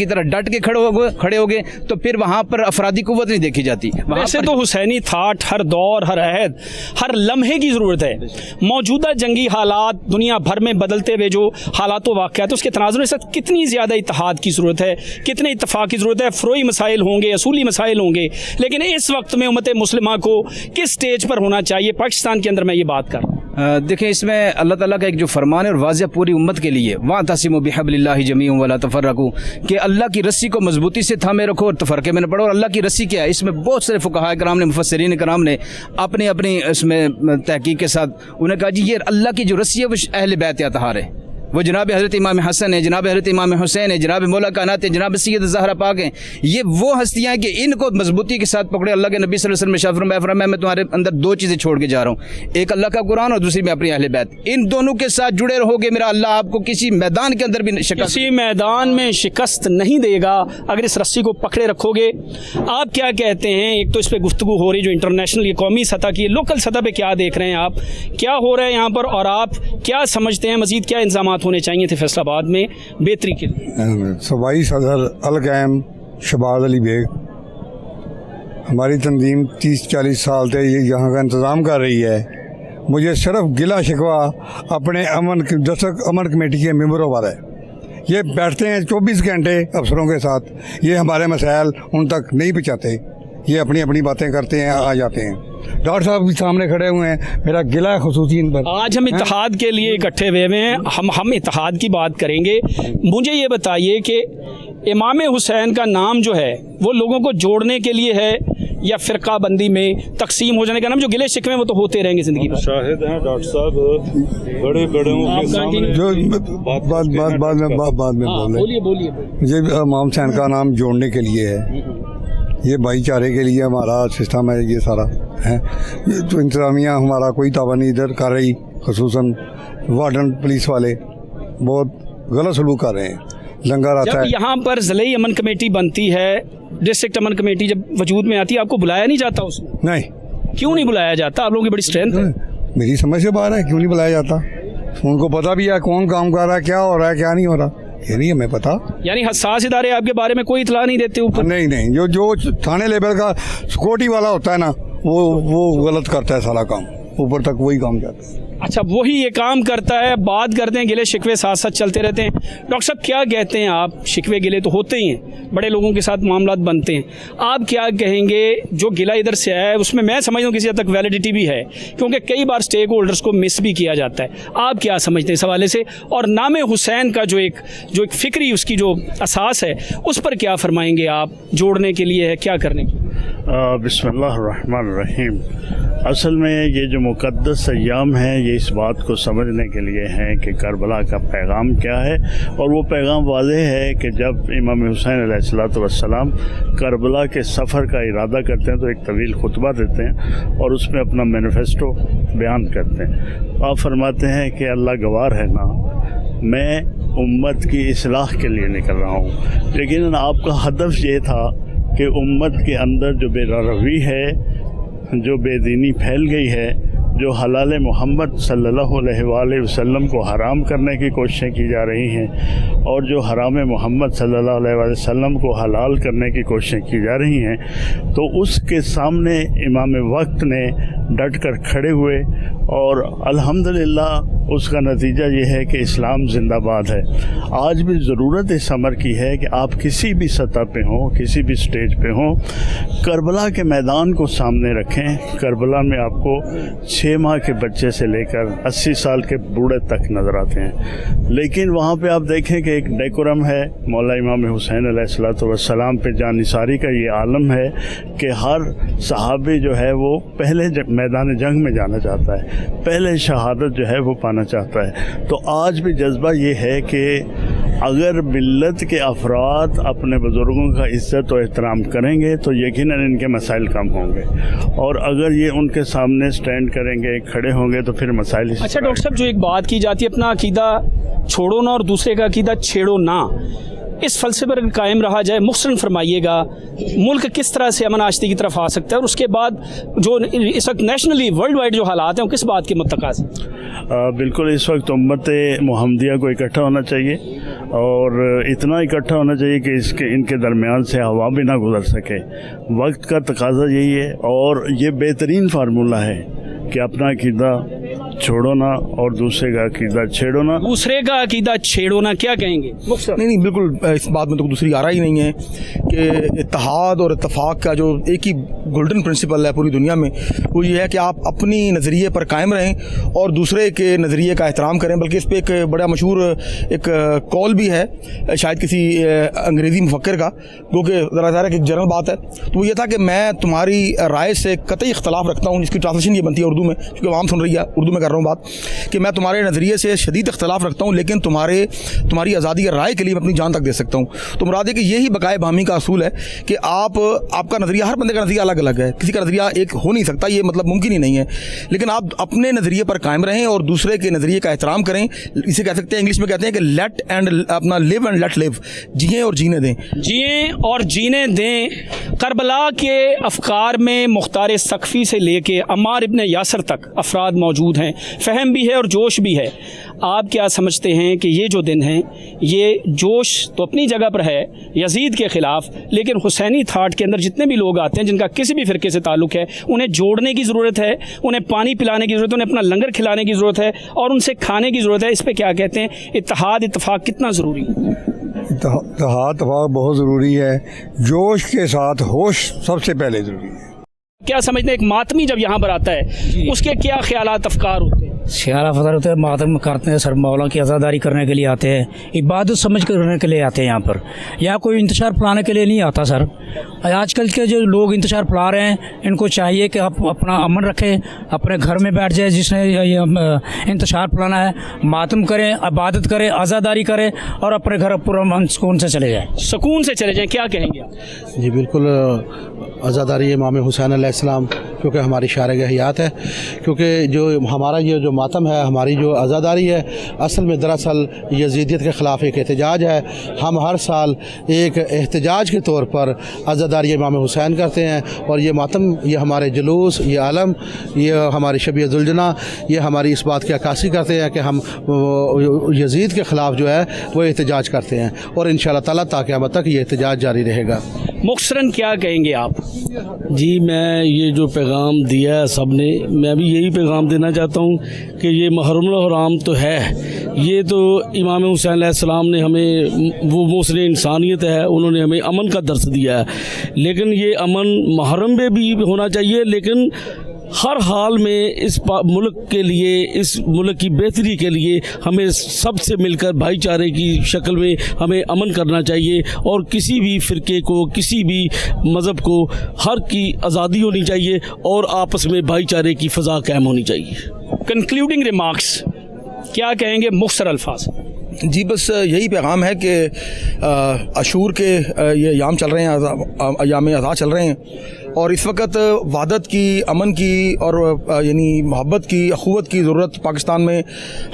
तरह डट के खड़े हो गए तो फिर वहाँ पर अफरादी कुव्वत नहीं देखी जाती। वैसे तो हुसैनी थाट हर दौर, हर अहद, हर लम्हे की ज़रूरत है। मौजूदा जंगी हालात, दुनिया भर में बदलते हुए जो हालात वाक़यात, उसके तनाज़ुर के साथ कितनी ज़्यादा इत्तेहाद की ज़रूरत है, कितने इत्तफ़ाक़ की ज़रूरत है। फ़रोई मसाइल होंगे, असूली मसाइल होंगे, लेकिन इस वक्त में उम्मत मुस्लिमा को किस स्टेज पर होना चाहिए पाकिस्तान के अंदर, मैं ये बात कर रहा हूँ। देखिए, इसमें अल्लाह ताला का एक जो फरमान है और वाज़िह पूरी उम्मत के लिए, वातसिमू बिहब्लिल्लाहि जमीअन वला तफर्रकू, कि अल्लाह की रस्सी को मजबूती से थामे रखो और तफरके में न पड़ो। और अल्लाह की रस्सी क्या है, इसमें बहुत सारे फ़ुक़हा कराम ने, मुफस्सिरीन कराम ने अपनी इसमें तहक़ीक़ के साथ उन्हें कहा जी ये अल्लाह की जो रस्सी है वो अहले बैत अतहार है। وہ جناب حضرت امام حسن ہے, جناب حضرت امام حسین ہے, جناب مولا کائنات ہے, جناب سید زہرا پاک ہیں. یہ وہ ہستیاں ہیں کہ ان کو مضبوطی کے ساتھ پکڑے. اللہ کے نبی صلی اللہ علیہ وسلم نے فرمایا میں تمہارے اندر دو چیزیں چھوڑ کے جا رہا ہوں, ایک اللہ کا قرآن اور دوسری میں اپنی اہل بیت. ان دونوں کے ساتھ جڑے رہو گے, میرا اللہ آپ کو کسی میدان کے اندر بھی کسی میدان میں شکست نہیں دے گا اگر اس رسی کو پکڑے رکھو گے. آپ کیا کہتے ہیں؟ ایک تو اس پہ گفتگو ہو رہی جو انٹرنیشنل یہ قومی سطح کی, لوکل سطح پہ کیا دیکھ رہے ہیں آپ, کیا ہو رہا ہے یہاں پر, اور آپ کیا سمجھتے ہیں مزید کیا انضامات ہونے چاہیے تھے فیصل آباد میں بہتری کے لیے؟ صوبائی صدر القائم شہباز علی بیگ, ہماری تنظیم 30-40 سال سے یہاں کا انتظام کر رہی ہے. مجھے صرف گلہ شکوہ اپنے امن کمیٹی کے ممبروں پر ہے. یہ بیٹھتے ہیں 24 گھنٹے افسروں کے ساتھ, یہ ہمارے مسائل ان تک نہیں پہنچاتے, یہ اپنی اپنی باتیں کرتے ہیں, آ جاتے ہیں. ڈاکٹر صاحب بھی سامنے کھڑے ہوئے ہیں, میرا گلہ ہے خصوصی ان پر. آج ہم اتحاد کے لیے اکٹھے ہوئے ہیں, ہم اتحاد کی بات کریں گے. مجھے یہ بتائیے کہ امام حسین کا نام جو ہے وہ لوگوں کو جوڑنے کے لیے ہے یا فرقہ بندی میں تقسیم ہو جانے کا نام؟ جو گلے شکوے وہ تو ہوتے رہیں گے زندگی میں. شاہد ہیں ڈاکٹر صاحب, بڑے کے سامنے جو بعد میں بولیے. مجھے امام حسین کا نام جوڑنے کے لیے ہے, یہ بھائی چارے کے لیے ہمارا سسٹم ہے. یہ سارا ہے تو انتظامیہ ہمارا کوئی تعاون نہیں ادھر کر رہی, خصوصاً وارڈن پولیس والے بہت غلط سلوک کر رہے ہیں. لنگر آتا جب ہے یہاں پر ضلعی امن کمیٹی بنتی ہے, ڈسٹرکٹ امن کمیٹی جب وجود میں آتی ہے, آپ کو بلایا نہیں جاتا اس میں؟ نہیں. کیوں نہیں بلایا جاتا؟ آپ لوگوں کی بڑی اسٹرینتھ ہے. میری سمجھ سے باہر ہے, کیوں نہیں بلایا جاتا؟ ان کو پتہ بھی ہے کون کام کر رہا ہے, کیا ہو رہا ہے, کیا نہیں ہو رہا, یہ نہیں ہمیں پتہ. یعنی حساس ادارے آپ کے بارے میں کوئی اطلاع نہیں دیتے اوپر؟ نہیں, جو تھانے لیول کا سیکورٹی والا ہوتا ہے نا, وہ غلط کرتا ہے سارا کام, اوپر تک وہی کام کرتا ہے. اچھا, وہی یہ کام کرتا ہے. بات کرتے ہیں گلے شکوے ساتھ ساتھ چلتے رہتے ہیں. ڈاکٹر صاحب کیا کہتے ہیں آپ؟ شکوے گلے تو ہوتے ہی ہیں, بڑے لوگوں کے ساتھ معاملات بنتے ہیں. آپ کیا کہیں گے جو گلہ ادھر سے آیا ہے اس میں میں سمجھتا ہوں کسی حد تک ویلیڈیٹی بھی ہے, کیونکہ کئی بار اسٹیک ہولڈرس کو مس بھی کیا جاتا ہے. آپ کیا سمجھتے ہیں اس حوالے سے؟ اور نام حسین کا جو ایک فکری اس کی جو اساس ہے اس پر کیا فرمائیں گے آپ؟ جوڑنے کے لیے ہے, کیا کرنے کے لیے؟ بسم اللہ الرحمن الرحیم. اصل میں یہ جو مقدس ایام ہیں یہ اس بات کو سمجھنے کے لیے ہیں کہ کربلا کا پیغام کیا ہے, اور وہ پیغام واضح ہے کہ جب امام حسین علیہ السلام کربلا کے سفر کا ارادہ کرتے ہیں تو ایک طویل خطبہ دیتے ہیں اور اس میں اپنا مینیفیسٹو بیان کرتے ہیں. آپ فرماتے ہیں کہ اللہ گوار ہے نا, میں امت کی اصلاح کے لیے نکل رہا ہوں, لیکن آپ کا ہدف یہ تھا کہ امت کے اندر جو بے روی ہے, جو بے دینی پھیل گئی ہے, جو حلال محمد صلی اللہ علیہ وآلہ وسلم کو حرام کرنے کی کوششیں کی جا رہی ہیں, اور جو حرام محمد صلی اللہ علیہ وآلہ وسلم کو حلال کرنے کی کوششیں کی جا رہی ہیں, تو اس کے سامنے امام وقت نے ڈٹ کر کھڑے ہوئے, اور الحمدللہ اس کا نتیجہ یہ ہے کہ اسلام زندہ باد ہے. آج بھی ضرورت اس امر کی ہے کہ آپ کسی بھی سطح پہ ہوں, کسی بھی سٹیج پہ ہوں, کربلا کے میدان کو سامنے رکھیں. کربلا میں آپ کو 6 ماہ کے بچے سے لے کر 80 سال کے بوڑھے تک نظر آتے ہیں, لیکن وہاں پہ آپ دیکھیں کہ ایک ڈیکورم ہے. مولا امام حسین علیہ السلام پہ جانثاری کا یہ عالم ہے کہ ہر صحابی جو ہے وہ پہلے میدان جنگ میں جانا چاہتا ہے, پہلے شہادت جو ہے وہ پانا چاہتا ہے. تو آج بھی جذبہ یہ ہے کہ اگر ملت کے افراد اپنے بزرگوں کا عزت و احترام کریں گے تو یقیناً ان کے مسائل کم ہوں گے, اور اگر یہ ان کے سامنے سٹینڈ کریں گے, کھڑے ہوں گے, تو پھر مسائل. اچھا ڈاکٹر صاحب, جو ایک بات کی جاتی ہے اپنا عقیدہ چھوڑو نہ اور دوسرے کا عقیدہ چھیڑو نہ, اس فلسفے پر قائم رہا جائے, مختصراً فرمائیے گا ملک کس طرح سے امن آشتی کی طرف آ سکتا ہے, اور اس کے بعد جو اس وقت نیشنلی ورلڈ وائڈ جو حالات ہیں وہ کس بات کے متقاض ہیں؟ بالکل اس وقت امت محمدیہ کو اکٹھا ہونا چاہیے, اور اتنا اکٹھا ہونا چاہیے کہ ان کے درمیان سے ہوا بھی نہ گزر سکے. وقت کا تقاضا یہی ہے, اور یہ بہترین فارمولہ ہے کہ اپنا عقیدہ چھوڑو نہ اور دوسرے کا عقیدہ چھیڑو نہ. دوسرے کا عقیدہ چھیڑو نہ کیا کہیں گے؟ نہیں بالکل اس بات میں تو دوسری آ رہا ہی نہیں ہے کہ اتحاد اور اتفاق کا جو ایک ہی گولڈن پرنسپل ہے پوری دنیا میں, وہ یہ ہے کہ آپ اپنی نظریے پر قائم رہیں اور دوسرے کے نظریے کا احترام کریں. بلکہ اس پہ ایک بڑا مشہور ایک کال بھی ہے شاید کسی انگریزی مفکر کا, کیونکہ ذرا ظاہر ایک جنرل بات ہے, تو وہ یہ تھا کہ میں تمہاری رائے سے قطعی اختلاف رکھتا ہوں, جس کی ٹرانسلیشن یہ بنتی ہے اردو میں, کیونکہ عوام سن رہی ہے, اردو اردو میں کر رہا ہوں بات کہ میں تمہارے نظریے سے شدید اختلاف رکھتا ہوں لیکن تمہاری آزادی یا رائے کے لیے میں اپنی جان تک دے سکتا ہوں. تو مراد ہے کہ یہی بقائے باہمی کا اصول ہے کہ آپ کا نظریہ, ہر بندے کا نظریہ الگ الگ ہے, کسی کا نظریہ ایک ہو نہیں سکتا, یہ مطلب ممکن ہی نہیں ہے, لیکن آپ اپنے نظریے پر قائم رہیں اور دوسرے کے نظریے کا احترام کریں. اسے کہہ سکتے ہیں, انگلش میں کہتے ہیں کہ لیٹ اینڈ اپنا لیو اینڈ لیٹ لیو, جئیں اور جینے دیں, جئیں اور جینے دیں. کربلا کے افکار میں مختار ثقفی سے لے کے عمار ابن یاسر تک افراد موجود ہیں, فہم بھی ہے اور جوش بھی ہے. آپ کیا سمجھتے ہیں کہ یہ جو دن ہیں, یہ جوش تو اپنی جگہ پر ہے یزید کے خلاف, لیکن حسینی تھاٹ کے اندر جتنے بھی لوگ آتے ہیں جن کا کسی بھی فرقے سے تعلق ہے, انہیں جوڑنے کی ضرورت ہے, انہیں پانی پلانے کی ضرورت ہے, انہیں اپنا لنگر کھلانے کی ضرورت ہے اور ان سے کھانے کی ضرورت ہے. اس پہ کیا کہتے ہیں؟ اتحاد اتفاق کتنا ضروری ہے؟ اتحاد اتفاق بہت ضروری ہے, جوش کے ساتھ ہوش سب سے پہلے ضروری ہے. کیا سمجھتے ہیں ایک ماتمی جب یہاں پر آتا ہے اس کے کیا خیالات افکار ہوتے ہیں؟ خیال فضر ہوتے ہیں, ماتم کرتے ہیں, سر مولا کی عزاداری کرنے کے لیے آتے ہیں, عبادت سمجھ کرنے کے لیے آتے ہیں. یہاں کوئی انتشار پھیلانے کے لیے نہیں آتا سر. آج کل کے جو لوگ انتشار پھیلا رہے ہیں ان کو چاہیے کہ آپ اپنا امن رکھیں, اپنے گھر میں بیٹھ جائے, جس نے یہ انتشار پھیلانا ہے ماتم کریں, عبادت کریں, عزاداری کریں اور اپنے گھر پورا سکون سے چلے جائیں. سکون سے چلے جائیں, کیا کہیں گے آپ؟ جی بالکل, عزاداری امام حسین علیہ السلام کیونکہ ہماری شارع حیات ہے, کیونکہ جو ہمارا یہ جو ماتم ہے, ہماری جو عزاداری ہے, اصل میں دراصل یزیدیت کے خلاف ایک احتجاج ہے. ہم ہر سال ایک احتجاج کے طور پر عزاداری امام حسین کرتے ہیں, اور یہ ماتم, یہ ہمارے جلوس, یہ علم, یہ ہماری شبیہ ذوالجناح, یہ ہماری اس بات کی عکاسی کرتے ہیں کہ ہم یزید کے خلاف جو ہے وہ احتجاج کرتے ہیں, اور انشاءاللہ تعالیٰ تا قیامت تک یہ احتجاج جاری رہے گا. مختصراً کیا کہیں گے آپ؟ جی میں یہ جو پیغام دیا ہے سب نے, میں بھی یہی پیغام دینا چاہتا ہوں کہ یہ محرم الحرام تو ہے, یہ تو امام حسین علیہ السلام نے ہمیں, وہ محسن انسانیت ہے, انہوں نے ہمیں امن کا درس دیا ہے, لیکن یہ امن محرم میں بھی ہونا چاہیے, لیکن ہر حال میں اس ملک کے لیے, اس ملک کی بہتری کے لیے ہمیں سب سے مل کر بھائی چارے کی شکل میں ہمیں امن کرنا چاہیے, اور کسی بھی فرقے کو, کسی بھی مذہب کو ہر کی آزادی ہونی چاہیے, اور آپس میں بھائی چارے کی فضا قائم ہونی چاہیے. کنکلیوڈنگ ریمارکس کیا کہیں گے مختصر الفاظ؟ جی بس یہی پیغام ہے کہ عاشور کے یہ ایام چل رہے ہیں, ایام عزا چل رہے ہیں, اور اس وقت وحدت کی, امن کی اور یعنی محبت کی, اخوت کی ضرورت پاکستان میں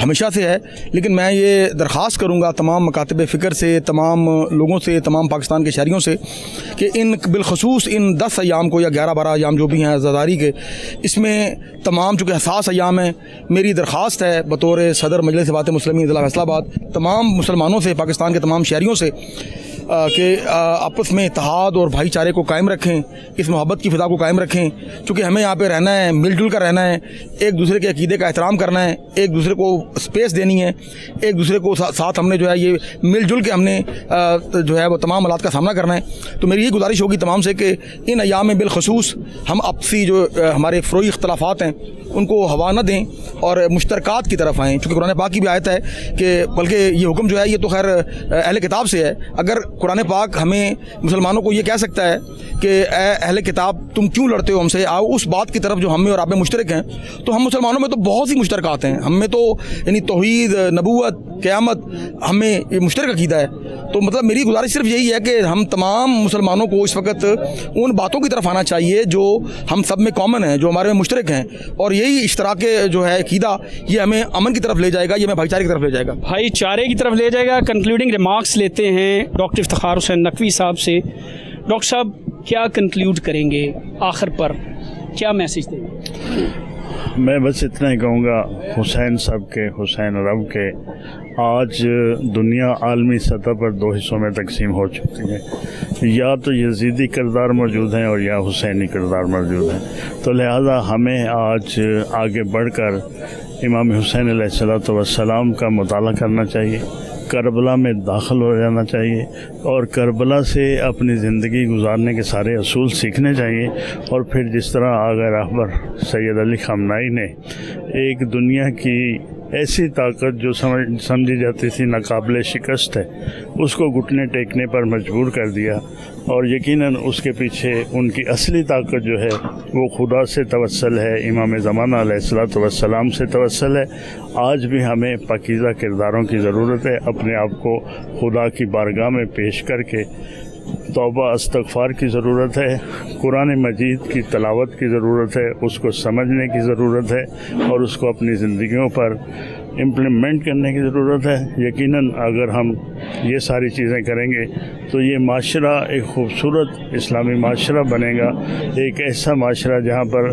ہمیشہ سے ہے. لیکن میں یہ درخواست کروں گا تمام مکاتب فکر سے, تمام لوگوں سے, تمام پاکستان کے شہریوں سے کہ ان بالخصوص ان 10 ایام کو یا 11-12 ایام جو بھی ہیں عزاداری کے, اس میں تمام چونکہ حساس ایام ہیں, میری درخواست ہے بطور صدر مجلس اتحاد مسلمین ضلع فیصل آباد تمام مسلمانوں سے, پاکستان کے تمام شہریوں سے کہ آپس میں اتحاد اور بھائی چارے کو قائم رکھیں, اس محبت کی فضا کو قائم رکھیں, چونکہ ہمیں یہاں پہ رہنا ہے, مل جل کر رہنا ہے, ایک دوسرے کے عقیدے کا احترام کرنا ہے, ایک دوسرے کو اسپیس دینی ہے, ایک دوسرے کو ساتھ ہم نے جو ہے یہ مل جل کے ہم نے جو ہے وہ تمام حالات کا سامنا کرنا ہے. تو میری یہ گزارش ہوگی تمام سے کہ ان ایام میں بالخصوص ہم آپسی جو ہمارے فروئی اختلافات ہیں ان کو ہوا نہ دیں اور مشترکات کی طرف آئیں, چونکہ قرآن پاک کی بھی آیت ہے کہ بلکہ یہ حکم جو ہے یہ تو خیر اہل کتاب سے ہے. اگر قرآن پاک ہمیں مسلمانوں کو یہ کہہ سکتا ہے کہ اے اہل کتاب تم کیوں لڑتے ہو ہم سے, آؤ اس بات کی طرف جو ہم میں اور آپ میں مشترک ہیں, تو ہم مسلمانوں میں تو بہت سی مشترکات ہیں. ہم میں تو یعنی توحید, نبوت, قیامت ہمیں یہ مشترک عقیدہ ہے. تو مطلب میری گزارش صرف یہی ہے کہ ہم تمام مسلمانوں کو اس وقت ان باتوں کی طرف آنا چاہیے جو ہم سب میں کامن ہیں, جو ہمارے میں مشترک ہیں, اور یہی اشتراک جو ہے عقیدہ یہ ہمیں امن کی طرف لے جائے گا, یہ ہمیں بھائی چارے کی طرف لے جائے گا, بھائی چارے کی طرف لے جائے گا. کنکلیوڈنگ ریمارکس لیتے ہیں ڈاکٹر افتخار حسین نقوی صاحب سے. ڈاکٹر صاحب کیا کنکلیوڈ کریں گے آخر پر, کیا میسیج دیں گے؟ میں بس اتنا ہی کہوں گا, حسین صاحب کے, حسین رب کے, آج دنیا عالمی سطح پر 2 حصوں میں تقسیم ہو چکی ہے, یا تو یزیدی کردار موجود ہیں اور یا حسینی کردار موجود ہیں. تو لہذا ہمیں آج آگے بڑھ کر امام حسین علیہ السلام کا مطالعہ کرنا چاہیے, کربلا میں داخل ہو جانا چاہیے, اور کربلا سے اپنی زندگی گزارنے کے سارے اصول سیکھنے چاہیے. اور پھر جس طرح آغا راہبر سید علی خامنائی نے ایک دنیا کی ऐसी ताकत जो समझी जाती थी नाकाबिल शिकस्त है, उसको घुटने टेकने पर मजबूर कर दिया। और यकीनन उसके पीछे उनकी असली ताकत जो है वो खुदा से तवस्सल है, इमाम ज़माना अलैहिस्सलातु वस्सलाम से तवस्सल है। आज भी हमें पाकीज़ा किरदारों की ज़रूरत है, अपने आप को खुदा की बारगाह में पेश करके तौबा इस्तग़फ़ार की ज़रूरत है, कुरान मजीद की तलावत की ज़रूरत है, उसको समझने की ज़रूरत है और उसको अपनी ज़िंदगियों पर इम्प्लीमेंट करने की ज़रूरत है। यकीनन अगर हम ये सारी चीज़ें करेंगे तो ये माशरा एक ख़ूबसूरत इस्लामी माशरा बनेगा, एक ऐसा माशरा जहाँ पर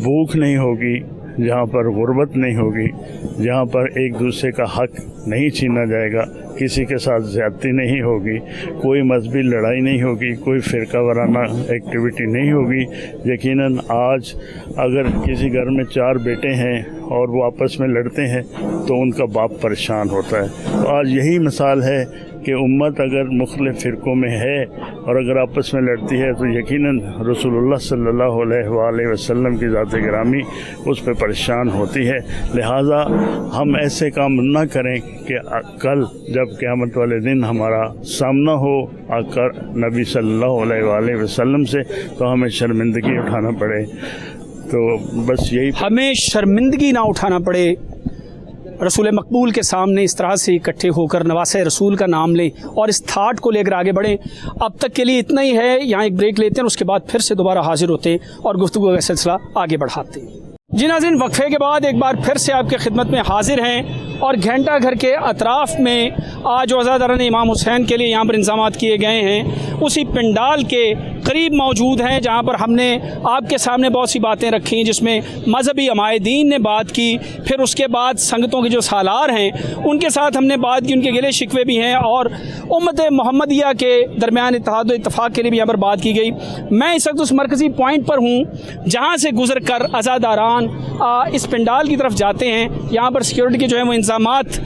भूख नहीं होगी, जहाँ पर गुर्बत नहीं होगी, जहाँ पर एक दूसरे का हक नहीं छीना जाएगा, किसी के साथ ज़्यादती नहीं होगी, कोई मजहबी लड़ाई नहीं होगी, कोई फ़िरका वाराना एक्टिविटी नहीं होगी। यकीनन आज अगर किसी घर में 4 बेटे हैं और वो आपस में लड़ते हैं तो उनका बाप परेशान होता है। तो आज यही मिसाल है कि उम्मत अगर मुख्तलिफ फ़िरक़ों में है और अगर आपस में लड़ती है तो यकीनन रसूलुल्लाह सल्लल्लाहु अलैहि वसल्लम की ज़ात गिरामी उस पर परेशान होती है। लिहाजा हम ऐसे काम ना करें कि कल जब क़यामत वाले दिन हमारा सामना हो आका नबी सल्लल्लाहु अलैहि वसल्लम से तो हमें शर्मिंदगी उठाना पड़े। तो बस यही, हमें शर्मिंदगी ना उठाना पड़े, रसूल मकबूल के सामने इस तरह से इकट्ठे होकर नवासे रसूल का नाम लें और इस थाट को लेकर आगे बढ़ें। अब तक के लिए इतना ही है, यहाँ एक ब्रेक लेते हैं, उसके बाद फिर से दोबारा हाजिर होते हैं और गुफ्तगू का सिलसिला आगे बढ़ाते हैं। जी नाज़रीन, वक्फे के बाद एक बार फिर से आपके खिदमत में हाजिर हैं और घंटा घर के अतराफ़ में आज जो अज़ादारान इमाम हुसैन के लिए यहाँ पर इंतज़ामात किए गए हैं उसी पंडाल के करीब मौजूद हैं, जहाँ पर हमने आपके सामने बहुत सी बातें रखी जिसमें मजहबी अमायदीन ने बात की, फिर उसके बाद संगतों के जो सालार हैं उनके साथ हमने बात की, उनके गिले शिकवे भी हैं और उम्मत मोहम्मदिया के दरमियान इत्तेहाद व इत्तफ़ाक़ के लिए भी यहाँ पर बात की गई। मैं इस वक्त उस मरकज़ी पॉइंट पर हूँ जहाँ से गुजर कर अज़ादारान इस पंडाल की तरफ जाते हैं। यहाँ पर सिक्योरिटी के जो है वो इंतज़ामात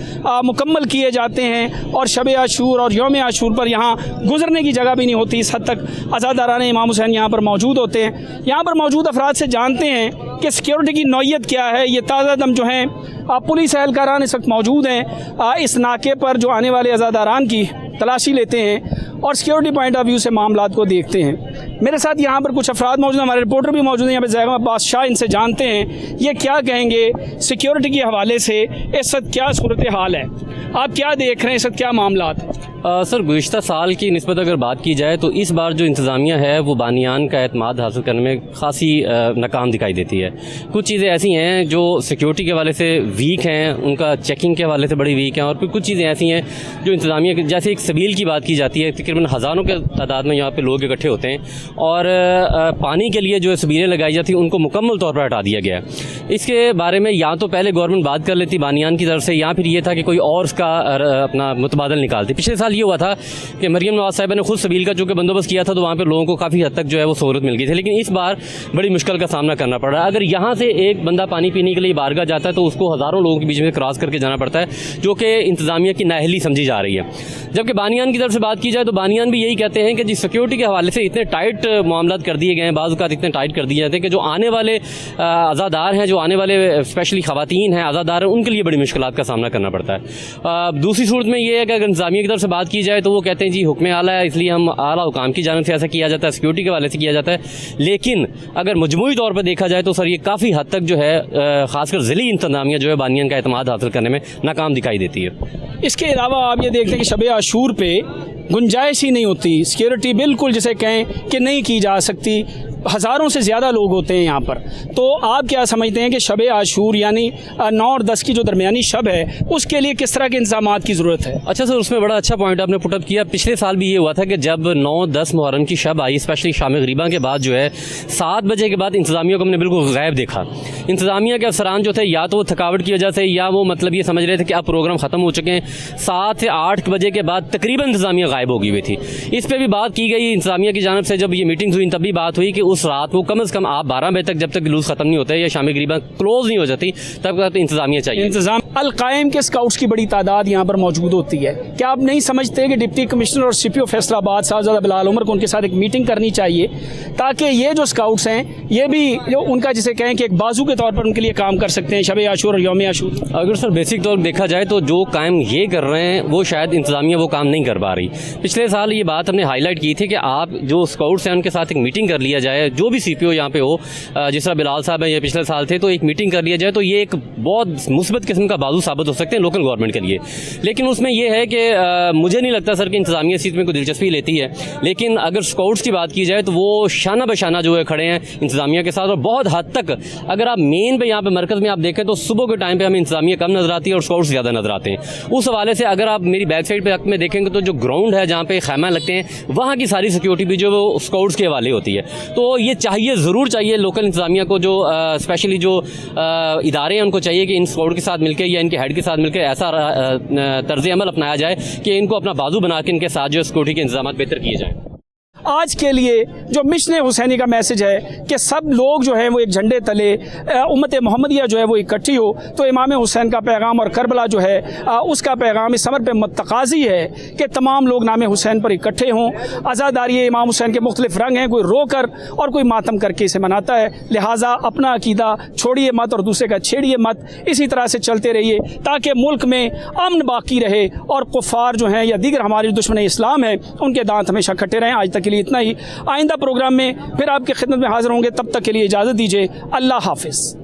मुकम्मल किए जाते हैं और शब आशूर और यौम आशूर पर यहाँ गुजरने की जगह भी नहीं होती, इस हद तक अज़ादारान इमाम हुसैन यहाँ पर मौजूद होते हैं। यहाँ पर मौजूद अफराद से जानते हैं कि सिक्योरिटी की नौयत क्या है। ये ताज़ा दम जो हैं पुलिस एहलकारान इस वक्त मौजूद हैं इस नाके पर जो आने वाले अज़ादारान की तलाशी लेते हैं और सिक्योरिटी पॉइंट ऑफ व्यू से मामलात को देखते हैं। मेरे साथ यहाँ पर कुछ अफराद मौजूद हैं, हमारे रिपोर्टर भी मौजूद हैं यहाँ पर, ज़ैगम अब्बास शाह, इनसे जानते हैं ये क्या कहेंगे सिक्योरिटी के हवाले से, इस वक्त क्या सूरत हाल है, आप क्या देख रहे हैं, इस वक्त क्या मामलात हैं? सर, गुज़िश्ता साल की निस्बत अगर बात की जाए तो इस बार जो इंतज़ामिया है वो बानियान का एतमाद हासिल करने में खासी नाकाम दिखाई देती है। कुछ चीज़ें ऐसी हैं जो सिक्योरिटी के हवाले से वीक हैं, उनका चेकिंग के हवाले से बड़ी वीक हैं, और फिर कुछ चीज़ें ऐसी हैं जो इंतज़ामिया, जैसे एक सबील की बात की जाती है, तकरीबन हज़ारों के तादाद में यहाँ पर लोग इकट्ठे होते हैं और पानी के लिए जो सबीलें लगाई जाती हैं उनको मुकम्मल तौर पर हटा दिया गया है। इसके बारे में या तो पहले गवर्नमेंट बात कर लेती बानियान की तरफ से, या फिर ये था कि कोई और उसका अपना मुतबादल निकालती। पिछले साल ये हुआ था कि मरियम नवाज साहिबा ने खुद सबील का चूँकि बंदोबस्त किया था तो वहाँ पे लोगों को काफ़ी हद तक जो है वो सहूलत मिल गई थी, लेकिन इस बार बड़ी मुश्किल का सामना करना पड़ रहा है। अगर यहाँ से एक बंदा पानी पीने के लिए बारगाह जाता है तो उसको हज़ारों लोगों के बीच में क्रॉस करके जाना पड़ता है, जो कि इंतज़ामिया की नाअहली समझी जा रही है। जबकि बानियान की तरफ से बात की जाए तो बानियान भी यही कहते हैं कि जी सिक्योरिटी के हवाले से इतने टाइट मामलात कर दिए गए हैं, बाज़ औक़ात इतने टाइट कर दिए जाते हैं कि जो आने वाले आज़ादार हैं, जो आने वाले स्पेशली ख़वातीन हैं, आज़ादार हैं, उनके लिए बड़ी मुश्किलात का सामना करना पड़ता है। दूसरी सूरत में ये है कि अगर इंतज़ामिया की तरफ से बात की जाए तो वो कहते हैं जी हुक्म आला है, इसलिए हम आला हुकाम की जानिब से ऐसा किया जाता है, सिक्योरिटी के हवाले से किया जाता है। लेकिन अगर मजमूई तौर पर देखा जाए तो सर ये काफ़ी हद तक जो है ख़ासकर ज़िली इंतज़ामिया जो है बानियान का एतमाद हासिल करने में नाकाम दिखाई देती है। इसके अलावा आप ये देखते हैं कि शब आशूर पे गुंजाइश ही नहीं होती, सिक्योरिटी बिल्कुल जिसे कहें कि नहीं की जा सकती, हज़ारों से ज़्यादा लोग होते हैं यहाँ पर। तो आप क्या समझते हैं कि शब आशूर यानी 9 और 10 की जो दरमियानी शब है उसके लिए किस तरह के इंतज़ामात की ज़रूरत है? अच्छा सर, उसमें बड़ा अच्छा पॉइंट आपने पुटअप किया। पिछले साल भी ये हुआ था कि जब 9-10 मुहर्रम की शब आई, स्पेशली शाम गरीबा के बाद जो है 7 बजे के बाद इंतज़ामिया को हमने बिल्कुल गायब देखा। इंतज़ामिया के अफसरान जो थे या तो वो थकावट की वजह से या वो मतलब ये समझ रहे थे कि अब प्रोग्राम ख़त्म हो चुके हैं। 7 से 8 बजे के बाद तकरीबन इंतज़ामिया गायब हो गई हुई थी। इस पर भी बात की गई इंतज़ामिया की जानिब से, जब ये मीटिंग्स हुई तब भी बात हुई कि उस रात को कम से कम आप 12 बजे तक, जब तक जुलूस ख़त्म नहीं होता है या शाम करीबन क्लोज़ नहीं हो जाती, तब तक तो इंतज़ामिया चाहिए। इंतजाम अल-कायम के स्काउट्स की बड़ी तादाद यहाँ पर मौजूद होती है। क्या आप नहीं समझते कि डिप्टी कमिश्नर और CPO फैसलाबाद साहबजादा बिलाल उमर को उनके साथ एक मीटिंग करनी चाहिए, ताकि ये जो स्काउट्स हैं ये भी जो उनका जिसे कहें कि एक बाजू के तौर पर उनके लिए काम कर सकते हैं शब आशूर और यौम आशूर? अगर सर बेसिक तौर पर देखा जाए तो जो काम ये कर रहे हैं वो शायद इंतज़ामिया वो काम नहीं कर पा रही। पिछले साल ये बात हमने हाईलाइट की थी कि आप जो स्काउट्स हैं उनके साथ एक मीटिंग कर लिया जाए, जो भी CPO यहाँ पे हो, जिस तरह बिलाल साहब हैं ये पिछले साल थे, तो एक मीटिंग कर लिया जाए तो ये एक बहुत मुस्बत किस्म का बाजू साबित हो सकते हैं लोकल गवर्नमेंट के लिए। लेकिन उसमें यह है कि मुझे नहीं लगता सर कि इंतज़ामिया इस चीज़ में कोई दिलचस्पी लेती है। लेकिन अगर स्काउट्स की बात की जाए तो वो शाना बशाना जो है खड़े हैं इंतज़ामिया के साथ, और बहुत हद तक अगर आप मेन पे यहाँ पे मरकज़ में आप देखें तो सुबह के टाइम पे हमें इंतज़ामिया कम नज़र आती है और स्काउट्स ज़्यादा नज़र आते हैं। उस हवाले से अगर आप मेरी बैक साइड पे में देखेंगे तो जो ग्राउंड है जहाँ पे खैमा लगते हैं, वहाँ की सारी सिक्योरिटी भी जो वो स्काउट्स के हवाले होती है। तो ये चाहिए, ज़रूर चाहिए लोकल इंतज़ामिया को, जो स्पेशली जो इदारे हैं उनको चाहिए कि इन स्काउट के साथ मिलकर या इनके हेड के साथ मिलकर ऐसा तर्ज़ अमल अपनाया जाए कि इनको अपना बाजू बना के इनके साथ जो सिक्योरिटी के इंतजाम बेहतर किए जाएँ। आज के लिए जो मिशन हुसैनी का मैसेज है कि सब लोग जो हैं वो एक झंडे तले, उम्मत मोहम्मदिया जो है वो इकट्ठी हो, तो इमाम हुसैन का पैगाम और करबला जो है उसका पैगाम इस अमर पे मुतकाज़ी है कि तमाम लोग नाम हुसैन पर इकट्ठे हों। अज़ादारी इमाम हुसैन के मुख्तलिफ रंग हैं, कोई रो कर और कोई मातम करके इसे मनाता है। लिहाजा अपना अकीदा छोड़िए मत और दूसरे का छेड़िए मत, इसी तरह से चलते रहिए ताकि मुल्क में अमन बाकी रहे और कुफ़ार जो हैं या दीगर हमारे दुश्मन इस्लाम हैं उनके दांत हमेशा खट्टे रहें। आज तक के लिए इतना ही। आइंदा प्रोग्राम में फिर आपकी खिदमत में हाजिर होंगे, तब तक के लिए इजाज़त दीजिए। अल्लाह हाफिज़।